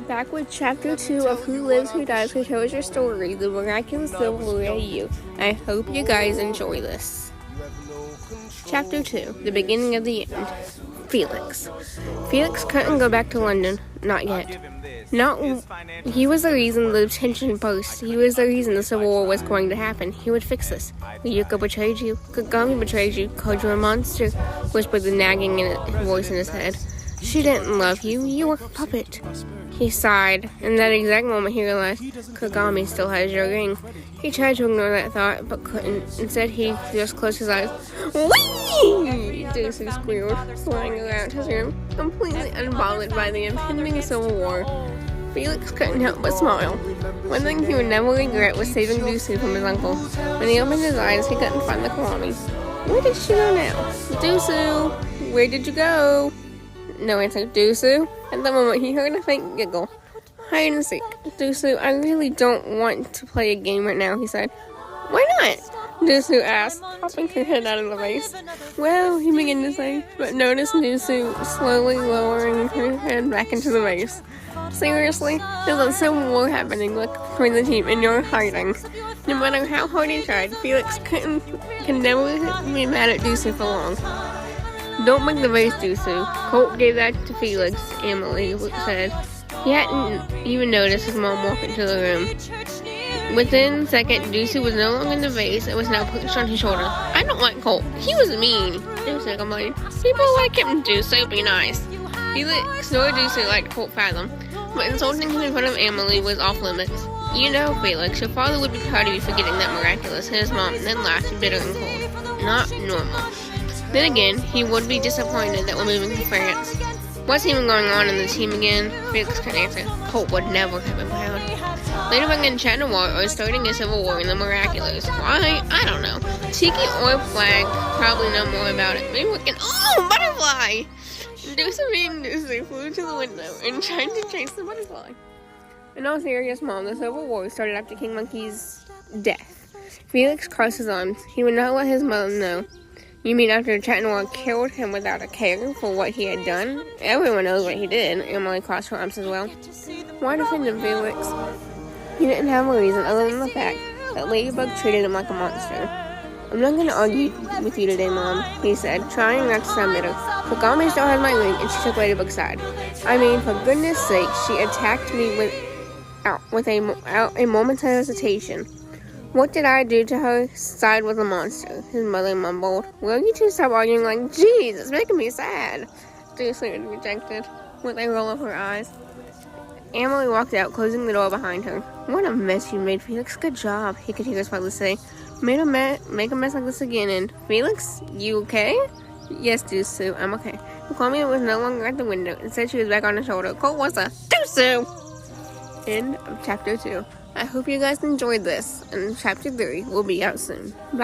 Back with Chapter 2 of Who Lives, Who Dies, who tells your story, The Miraculous Civil War. I hope you guys enjoy this. Chapter 2, The Beginning of the End. Felix. Felix couldn't go back to London. Not yet. He was the reason the tension burst. He was the reason the Civil War was going to happen. He would fix this. Yuka betrayed you. Kagami betrayed you. Called you a monster, whispered the nagging voice in his head. She didn't love you. You were a puppet. He sighed. In that exact moment, he realized Kagami still has your ring. He tried to ignore that thought, but couldn't. Instead, he just closed his eyes. Whee! Daisy squealed, flying around his room, completely unbothered by the impending Civil War. Felix couldn't help but smile. One thing he would never regret was saving Dusu from his uncle. When he opened his eyes, he couldn't find the Kiwami. Where did she go now? Dusu, where did you go? No answer. Dusu. At the moment, he heard a faint giggle. Hide and seek. Dusu, I really don't want to play a game right now, he said. Why not? Dusu asked, popping her head out of the vase. Well, he began to say, but noticed Dusu slowly lowering her head back into the vase. Seriously? There's a Civil War happening for the team and you're hiding. No matter how hard he tried, Felix can never be mad at Dusu for long. Don't break the vase, Dusu. Colt gave that to Felix, Emily said. He hadn't even noticed his mom walk into the room. Within a second, Dusu was no longer in the vase and was now perched on his shoulder. I don't like Colt. He was mean, Dusu complained. People like him, Dusu. Be nice. Felix nor Dusu liked Colt fathom, but insulting him in front of Emily was off limits. You know, Felix, your father would be proud of you for getting that miraculous, said his mom, and then laughed, bitter and cold. Not normal. Then again, he would be disappointed that we're moving to France. What's even going on in the team again? Felix couldn't answer. Colt would never have been proud. Later back in Chattanooga, or starting a Civil War in the Miraculous. Why? I don't know. Tiki or Flag probably know more about it. Maybe we can— Oh, butterfly! Dusu being Dusu flew to the window and tried to chase the butterfly. In all seriousness, Mom, the Civil War started after King Monkey's death. Felix crossed his arms. He would not let his mother know. You mean after Chattanooga killed him without a care for what he had done? Everyone knows what he did. Emily crossed her arms as well. Why defend him, Felix? He didn't have a reason other than the fact that Ladybug treated him like a monster. I'm not going to argue with you today, Mom, he said, trying not to sound bitter. Kagami still has my ring, and she took Ladybug's side. I mean, for goodness sake, she attacked me without a moment's hesitation. What did I do to her? Side with a monster, his mother mumbled. Will you two stop arguing like, jeez, it's making me sad? Dusu rejected, with a roll of her eyes. Emily walked out, closing the door behind her. What a mess you made, Felix. Good job, he could hear his father say. Make a mess like this again, and Felix, you okay? Yes, Dusu, I'm okay. Kwame was no longer at the window. Instead, she was back on his shoulder. Colt was a Dusu! End of Chapter 2. I hope you guys enjoyed this, and Chapter 3 will be out soon. Bye.